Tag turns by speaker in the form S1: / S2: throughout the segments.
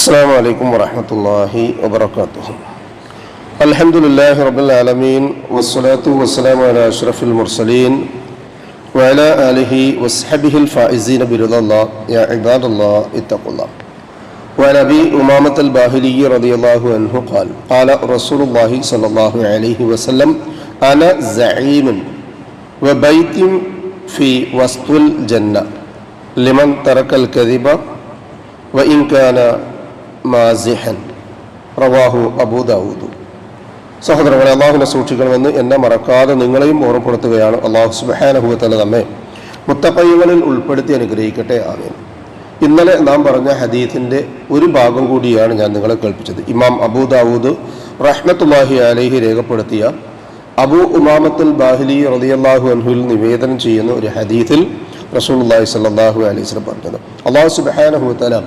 S1: السلام عليكم ورحمة الله وبركاته. الحمد لله رب العالمين والصلاة والسلام على أشرف المرسلين وعلى آله وصحبه الفائزين برضا الله. يا عباد الله اتقوا الله. وعن أبي أمامة الباهلي رضي الله عنه قال قال رسول الله صلى الله عليه وسلم أنا زعيم وبيت في وسط الجنة لمن ترك الكذب وإن كان മാസിഹൻ റവാഹു അബൂ ദാവൂദ്. സഹോദരങ്ങളെ, അള്ളാഹുവിനെ സൂക്ഷിക്കണമെന്ന് എന്നെ മറക്കാതെ നിങ്ങളെയും ഓർമ്മപ്പെടുത്തുകയാണ്. അള്ളാഹു സുബ്ഹാനഹു വ തആല നമ്മെ മുത്തഖീങ്ങളിൽ ഉൾപ്പെടുത്തി അനുഗ്രഹിക്കട്ടെ. ആമീൻ. ഇന്നലെ നാം പറഞ്ഞ ഹദീസിൻ്റെ ഒരു ഭാഗം കൂടിയാണ് ഞാൻ നിങ്ങളെ കേൾപ്പിച്ചത്. ഇമാം അബൂ ദാവൂദ് റഹ്മത്തുള്ളാഹി അലൈഹി രേഖപ്പെടുത്തിയ അബൂ ഉമാമത്തുൽ ബാഹിലി റളിയല്ലാഹു അൻഹുവിൽ നിവേദനം ചെയ്യുന്ന ഒരു ഹദീസിൽ റസൂലുള്ളാഹി സ്വല്ലല്ലാഹു അലൈഹി വസല്ലം പറഞ്ഞത്, അള്ളാഹു സുബ്ഹാനഹു വ തആല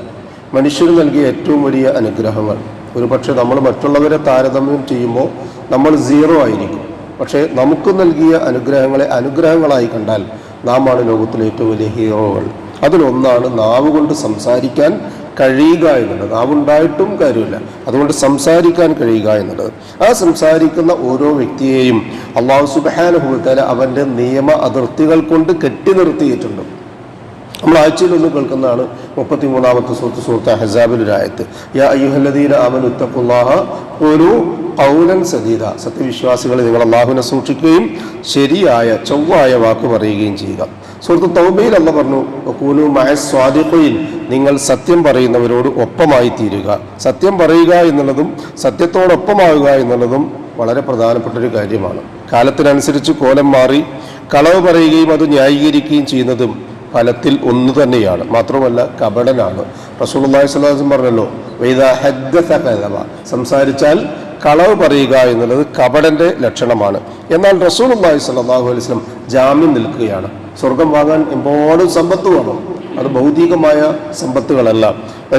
S1: മനുഷ്യന് നൽകിയ ഏറ്റവും വലിയ അനുഗ്രഹങ്ങൾ. ഒരു പക്ഷേ നമ്മൾ മറ്റുള്ളവരെ താരതമ്യം ചെയ്യുമ്പോൾ നമ്മൾ സീറോ ആയിരിക്കും. പക്ഷേ നമുക്ക് നൽകിയ അനുഗ്രഹങ്ങളെ അനുഗ്രഹങ്ങളായി കണ്ടാൽ നാമാണ് ലോകത്തിലെ ഏറ്റവും വലിയ ഹീറോകൾ. അതിലൊന്നാണ് നാവ് കൊണ്ട് സംസാരിക്കാൻ കഴിയുക എന്നുള്ളത്. നാവുണ്ടായിട്ടും കാര്യമില്ല, അതുകൊണ്ട് സംസാരിക്കാൻ കഴിയുക എന്നുള്ളത്. ആ സംസാരിക്കുന്ന ഓരോ വ്യക്തിയെയും അല്ലാഹു സുബ്ഹാനഹു വ തആല അവൻ്റെ നിയമ അതിർത്തികൾ കൊണ്ട് കെട്ടി നിർത്തിയിട്ടുണ്ട്. നമ്മൾ ആഴ്ചയിലൊന്ന് കേൾക്കുന്നതാണ് 33-ാമത്തെ സൂറത്ത് അഹ്സാബിലൊരായത്ത്, യാ അയ്യുഹല്ലദീന ആമനു ഇത്തഖുല്ലാഹ ഖൂലു ഖൗലൻ സദീദ. സത്യവിശ്വാസികളെ, നിങ്ങൾ അല്ലാഹുവിനെ സൂക്ഷിക്കുകയും ശരിയായ ചൊവ്വായ വാക്ക് പറയുകയും ചെയ്യുക. സൂറത്ത് തൗബയിൽ അല്ലാഹു പറഞ്ഞു, ഖൂലു മഅസ് സ്വാദിഖീൻ, നിങ്ങൾ സത്യം പറയുന്നവരോട് ഒപ്പമായി തീരുക. സത്യം പറയുക എന്നുള്ളതും സത്യത്തോടൊപ്പമാവുക എന്നുള്ളതും വളരെ പ്രധാനപ്പെട്ടൊരു കാര്യമാണ്. കാലത്തിനനുസരിച്ച് കോലം മാറി കളവ് പറയുകയും അത് ന്യായീകരിക്കുകയും ചെയ്യുന്നതും ഫലത്തിൽ ഒന്ന് തന്നെയാണ്, മാത്രമല്ല കപടനാണ്. റസൂലുള്ളാഹി സ്വല്ലല്ലാഹു അലൈഹി വസല്ലം പറഞ്ഞല്ലോ, വൈദാ ഹദ്ദസ കദബ, സംസാരിച്ചാൽ കളവ് പറയുക എന്നുള്ളത് കപടന്റെ ലക്ഷണമാണ്. എന്നാൽ റസൂലുള്ളാഹി സ്വല്ലല്ലാഹു അലൈഹി വസല്ലം ജാമ്യം നിൽക്കുകയാണ്. സ്വർഗം വാങ്ങാൻ എമ്പാടും സമ്പത്ത് വേണം. അത് ഭൗതികമായ സമ്പത്തുകളല്ല,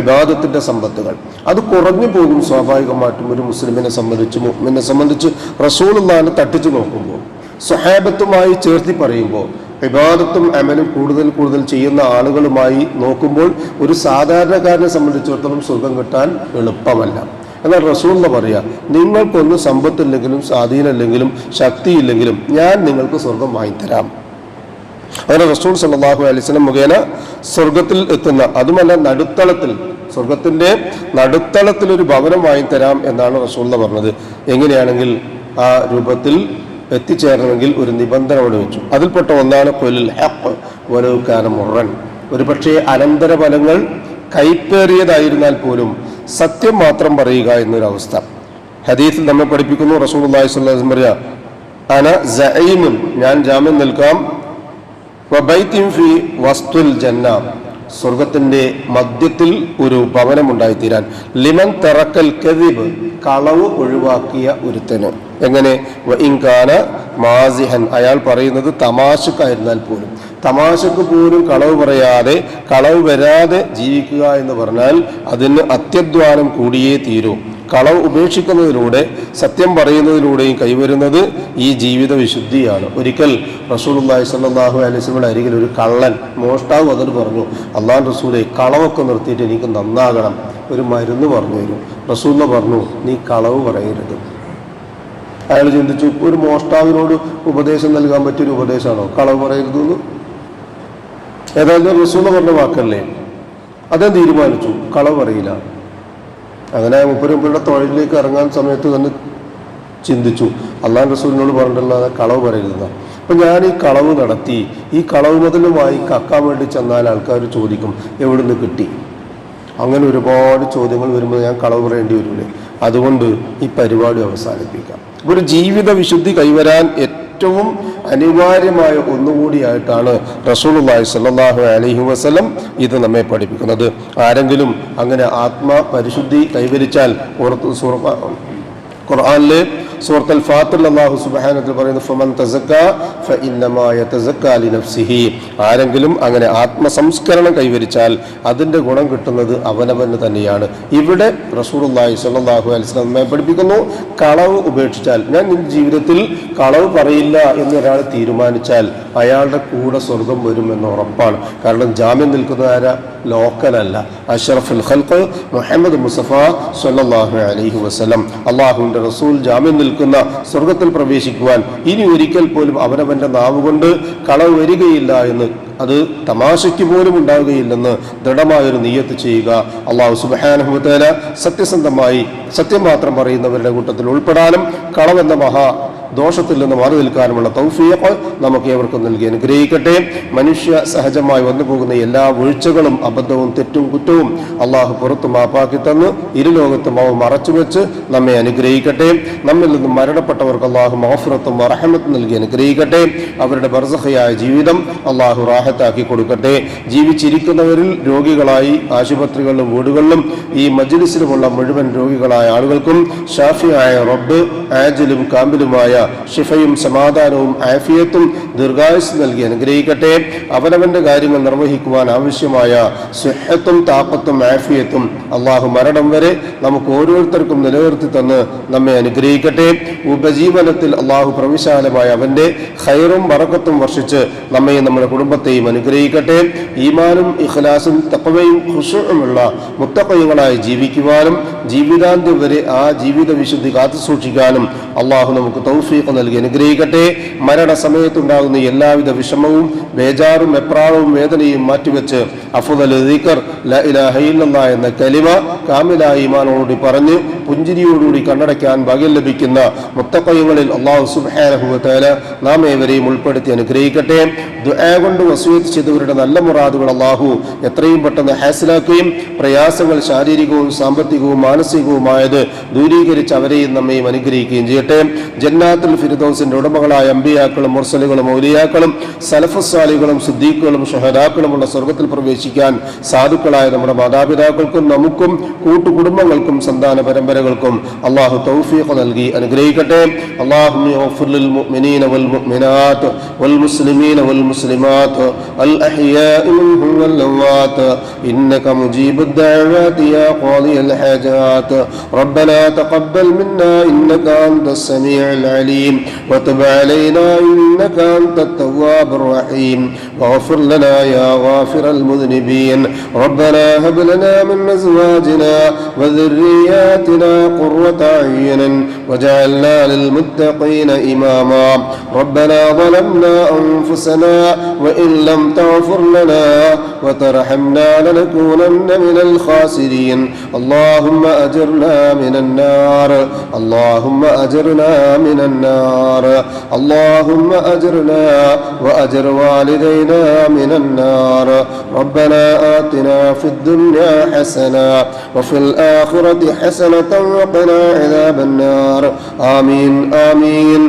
S1: ഇബാദത്തിന്റെ സമ്പത്തുകൾ. അത് കുറഞ്ഞു പോകും സ്വാഭാവികമായിട്ടും ഒരു മുസ്ലിമിനെ സംബന്ധിച്ച്, മുഅ്മിനെ സംബന്ധിച്ച്. റസൂലുള്ളാഹിനെ തട്ടിച്ചു നോക്കുമ്പോൾ, സ്വഹാബത്തുമായി ചേർത്തി പറയുമ്പോൾ, ഇബാദത്തും അമലും കൂടുതൽ ചെയ്യുന്ന ആളുകളുമായി നോക്കുമ്പോൾ ഒരു സാധാരണക്കാരനെ സംബന്ധിച്ചിടത്തോളം സ്വർഗം കിട്ടാൻ എളുപ്പമല്ല. എന്നാൽ റസൂലുള്ളാഹി പറയാ, നിങ്ങൾക്കൊന്നും സമ്പത്തില്ലെങ്കിലും സ്വാധീനമില്ലെങ്കിലും ശക്തിയില്ലെങ്കിലും ഞാൻ നിങ്ങൾക്ക് സ്വർഗം വാങ്ങിത്തരാം. അങ്ങനെ റസൂൽ സല്ലല്ലാഹു അലൈഹി വസല്ലം മുഖേന സ്വർഗത്തിൽ എത്തുന്ന, അതുമല്ല നടുത്തളത്തിൽ, സ്വർഗത്തിന്റെ നടുത്തളത്തിൽ ഒരു ഭവനം വാങ്ങിത്തരാം എന്നാണ് റസൂലുള്ളാഹി പറഞ്ഞത്. എങ്ങനെയാണെങ്കിൽ ആ രൂപത്തിൽ എത്തിച്ചേരണമെങ്കിൽ ഒരു നിബന്ധന അവിടെ വെച്ചു. അതിൽപ്പെട്ട ഒന്നാണ് ഖുലുൽ ഹഖ് വലൗ കാന മുർറൻ. ഒരു പക്ഷേ അനന്തരഫലങ്ങൾ കൈപ്പേറിയതായിരുന്നാൽ പോലും സത്യം മാത്രം പറയുക എന്നൊരവസ്ഥ ഹദീസിൽ നമ്മെ പഠിപ്പിക്കുന്നു. റസൂലുള്ളാഹി സ്വല്ലല്ലാഹു അലൈഹി വസല്ലം പറയാ, അന സഈമുൻ, ഞാൻ ജാമ്യം നിൽക്കാം, വബൈത്തിൻ ഫി വസ്തുൽ ജന്ന, സ്വർഗത്തിന്റെ മധ്യത്തിൽ ഒരു ഭവനമുണ്ടായിത്തീരാൻ, ലിമൻ തറക്കൽ കദിബ്, കളവ് ഒഴിവാക്കിയ ഒരുത്തന്. എങ്ങനെ? വഇൻകാന മാസിഹൻ, അയാൾ പറയുന്നത് തമാശക്കായിരുന്നാൽ പോലും, തമാശക്ക് പോലും കളവ് പറയാതെ, കളവ് വരാതെ ജീവിക്കുക എന്ന് പറഞ്ഞാൽ അതിന് അത്യധ്വാനം കൂടിയേ തീരൂ. കളവ് ഉപേക്ഷിക്കുന്നതിലൂടെ സത്യം പറയുന്നതിലൂടെയും കൈവരുന്നത് ഈ ജീവിത വിശുദ്ധിയാണ്. ഒരിക്കൽ റസൂലുള്ളാഹി സ്വല്ലല്ലാഹു അലൈഹി വസല്ലം അരികിൽ ഒരു കള്ളൻ, മോഷ്ടാവ് അതിന് പറഞ്ഞു, അല്ലാഹുവിന്റെ റസൂലേ, കളവൊക്കെ നിർത്തിയിട്ട് എനിക്ക് നന്നാകണം, ഒരു മരുന്ന് പറഞ്ഞു തരും. റസൂലുള്ളാഹി പറഞ്ഞു, നീ കളവ് പറയരുത്. അയാൾ ചിന്തിച്ചു, ഒരു മോഷ്ടാവിനോട് ഉപദേശം നൽകാൻ പറ്റിയൊരു ഉപദേശമാണോ കളവ് പറയരുതെന്ന്? ഏതായാലും റസൂലുള്ളാഹി പറഞ്ഞ വാക്കല്ലേ. അദ്ദേഹം തീരുമാനിച്ചു, കളവ് പറയില്ല. അങ്ങനെ മുപ്പരുടെ തൊഴിലിലേക്ക് ഇറങ്ങാൻ സമയത്ത് തന്നെ ചിന്തിച്ചു, അല്ലാഹു റസൂലിനോട് പറഞ്ഞിട്ടുള്ള കളവ് പറയരുതെന്നാണ്. അപ്പം ഞാൻ ഈ കളവ് നടത്തി, ഈ കളവ് മുതലുമായി കക്കാൻ വേണ്ടി ചെന്നാൽ ആൾക്കാർ ചോദിക്കും, എവിടുന്ന് കിട്ടി? അങ്ങനെ ഒരുപാട് ചോദ്യങ്ങൾ വരുമ്പോൾ ഞാൻ കളവ് പറയേണ്ടി വരില്ലേ? അതുകൊണ്ട് ഈ പരിപാടി അവസാനിപ്പിക്കാം. ഒരു ജീവിത വിശുദ്ധി കൈവരാൻ ഏറ്റവും അനിവാര്യമായ ഒന്നുകൂടിയായിട്ടാണ് റസൂലുള്ളാഹി സ്വല്ലല്ലാഹു അലൈഹി വസല്ലം ഇത് നമ്മെ പഠിപ്പിക്കുന്നത്. ആരെങ്കിലും അങ്ങനെ ആത്മപരിശുദ്ധി കൈവരിച്ചാൽ, ഖുർആനിലെ സൂറത്തുൽ ഫാത്തിറിൽ അല്ലാഹു സുബ്ഹാനഹു വ തആല പറയുന്നു, ഫമൻ തസക്ക ഫഇന്നമാ യതസക്ക ലിനഫ്സിഹി, ആരെങ്കിലും അങ്ങനെ ആത്മസംസ്കരണം കൈവരിച്ചാൽ അതിൻ്റെ ഗുണം കിട്ടുന്നത് അവനവന് തന്നെയാണ്. ഇവിടെ റസൂലുള്ളാഹി സ്വല്ലല്ലാഹു അലൈഹി വസല്ലം നമ്മെ പഠിപ്പിക്കുന്നു, കളവ് ഉപേക്ഷിച്ചാൽ, ഞാൻ ജീവിതത്തിൽ കളവ് പറയില്ല എന്നൊരാൾ തീരുമാനിച്ചാൽ അയാളുടെ കൂടെ സ്വർഗം വരുമെന്ന് ഉറപ്പാണ്. കാരണം ജാമ്യം നിൽക്കുന്ന ആരാ? ലോക്കലല്ല, അഷ്റഫുൽ ഖൽഖ് മുഹമ്മദ് മുസ്തഫ സ്വല്ലല്ലാഹു അലൈഹി വസല്ലം, അള്ളാഹുവിൻ്റെ റസൂൽ ജാമ്യം നിൽക്കുന്ന സ്വർഗത്തിൽ പ്രവേശിക്കുവാൻ ഇനി ഒരിക്കൽ പോലും അവനവൻ്റെ നാവ് കൊണ്ട് കളവ് വരികയില്ല എന്ന്, അത് തമാശയ്ക്ക് പോലും ഉണ്ടാവുകയില്ലെന്ന് ദൃഢമായൊരു നിയ്യത്ത് ചെയ്യുക. അള്ളാഹു സുബ്ഹാനഹു വ തആല സത്യസന്ധമായി സത്യം മാത്രം പറയുന്നവരുടെ കൂട്ടത്തിൽ ഉൾപ്പെടാനും കളവെന്ന മഹാ ദോഷത്തിൽ നിന്ന് മാറി നിൽക്കാനുമുള്ള തൗഫീഖ് നമുക്ക് ഏവർക്കും നൽകി അനുഗ്രഹിക്കട്ടെ. മനുഷ്യ സഹജമായി വന്നു പോകുന്ന എല്ലാ വീഴ്ചകളും അബദ്ധവും തെറ്റും കുറ്റവും അള്ളാഹു പുറത്തു മാപ്പാക്കി തന്ന് ഇരുലോകത്തും അവ മറച്ചുവെച്ച് നമ്മെ അനുഗ്രഹിക്കട്ടെ. നമ്മിൽ നിന്നും മരണപ്പെട്ടവർക്ക് അള്ളാഹു മഗ്ഫിറത്തും റഹ്മത്തും നൽകി അനുഗ്രഹിക്കട്ടെ. അവരുടെ ബർസഖയായ ജീവിതം അള്ളാഹു റാഹത്താക്കി കൊടുക്കട്ടെ. ജീവിച്ചിരിക്കുന്നവരിൽ രോഗികളായി ആശുപത്രികളിലും വീടുകളിലും ഈ മജ്ലിസിലുമുള്ള മുഴുവൻ രോഗികളായ ആളുകൾക്കും ഷാഫിയായ റബ്ബ് ആജിലും കാമ്പിലുമായ ഷിഫയും സമാധാനവും ആഫിയത്തും ദീർഘായുസ് നൽകി അനുഗ്രഹിക്കട്ടെ. അവനവന്റെ കാര്യങ്ങൾ നിർവഹിക്കുവാൻ ആവശ്യമായ സുഹത്തും താഖത്തും ആഫിയത്തും അള്ളാഹു മരണം വരെ നമുക്ക് ഓരോരുത്തർക്കും നിലനിർത്തി തന്ന് നമ്മെ അനുഗ്രഹിക്കട്ടെ. ഉപജീവനത്തിൽ അള്ളാഹു പ്രവിശാലമായ അവന്റെ ഖൈറും ബറക്കത്തും വർഷിച്ച് നമ്മയും നമ്മുടെ കുടുംബത്തെയും അനുഗ്രഹിക്കട്ടെ. ഈമാനും ഇഖ്ലാസും തഖ്വയും ഖുശൂഉമുള്ള മുത്തഖീങ്ങളായി ജീവിക്കുവാനും ജീവിതാന്ത്യം വരെ ആ ജീവിത വിശുദ്ധി കാത്തു സൂക്ഷിക്കാനും അള്ളാഹു നമുക്ക് തൗഫീഖ് നൽകി അനുഗ്രഹിക്കട്ടെ. മരണസമയത്തുണ്ടാകുന്ന എല്ലാവിധ വിഷമവും ബേജാറും എപ്രാളവും വേദനയും മാറ്റിവെച്ച് അഫ്ദൽ ദിക്ർ ലാ ഇലാഹ ഇല്ലല്ലാഹ് എന്ന കലിമ കാമിലായ ഈമാനോടുകൂടി പറഞ്ഞ് പുഞ്ചിരിയോടുകൂടി കണ്ണടയ്ക്കാൻ ഭാഗ്യം ലഭിക്കുന്ന മുത്തഖീങ്ങളിൽ അള്ളാഹു സുബ്ഹാനഹു വ തആല നാം ഏവരെയും ഉൾപ്പെടുത്തി അനുഗ്രഹിക്കട്ടെ. ദുആ കൊണ്ട് വസിയത്ത് ചെയ്തവരുടെ നല്ല മുറാദുകൾ അള്ളാഹു എത്രയും പെട്ടെന്ന് ഹാസിലാക്കുകയും പ്രയാസങ്ങൾ ശാരീരികവും സാമ്പത്തികവും മാനസികവുമായത് ദൂരീകരിച്ച് അവരെയും നമ്മയും അനുഗ്രഹിക്കുകയും ചെയ്യട്ടെ. ജന്നാത്തുൽ ഫിർദൗസിന്റെ ഉടമകളായ അമ്പിയാക്കളും മുർസലുകളും ഔലിയാക്കളും സലഫുസ് സാലിഹുകളും സിദ്ദീഖുകളും ഷുഹദാക്കളുമുള്ള സ്വർഗത്തിൽ പ്രവേശിക്കാൻ സാധുക്കളായ നമ്മുടെ മാതാപിതാക്കൾക്കും നമുക്കും കൂട്ടുകുടുംബങ്ങൾക്കും സന്താന പരമ്പരകൾക്കും അള്ളാഹു തൗഫീഖ് നൽകി അനുഗ്രഹിക്കട്ടെ. അല്ലാഹുമ്മ ഗ്ഫിർ ലിൽ മുഅ്മിനീന വൽ മുഅ്മിനാത്ത് വൽ മുസ്ലിമീന വൽ മുസ്ലിമാത്ത് അൽ അഹ്യാഇ മിൻഹും വൽ അംവാത്ത് ഇന്നക മുജീബുദ് ദഅവാതി യാ ഖാദിയൽ ഹാജാത്ത് റബ്ബനാ തഖബ്ബൽ മിന്നാ ഇന്നക അൻതസ് സമീഉൽ അലീം വതുബ് അലൈനാ ഇന്നക അൻതത് തവ്വാബുർ റഹീം വഗ്ഫിർ ലനാ യാ ഗാഫിറൽ മുദ്നിബീൻ റബ്ബനാ ഹബ് ലനാ മിൻ അസ്വാജിനാ വദുർരിയാതിനാ ഖുർറത അയ്യുൻ വജഅൽനാ ലിൽ മുത്തഖീന ഇമാമാ റബ്ബനാ ളലംനാ അൻഫുസനാ വഇൻ ലം തഗ്ഫിർ ലനാ വതർഹംനാ ലനകൂനന്ന മിനൽ ഖാസിരീൻ اللهم أجرنا من النار اللهم أجرنا من النار اللهم أجرنا وأجر والدينا من النار ربنا آتنا في الدنيا حسنة وفي الآخرة حسنة وقنا عذاب النار آمين آمين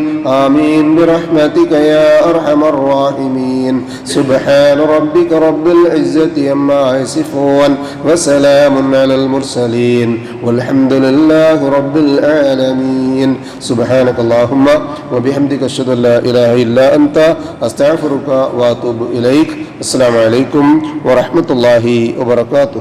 S1: آمين برحمتك يا أرحم الراحمين سبحان ربك رب العزة عما يصفون وسلام على المرسلين والحمد لله رب العالمين سبحانك اللهم وبحمدك أشهد أن لا إله إلا أنت أستغفرك وأتوب إليك السلام عليكم ورحمة الله وبركاته.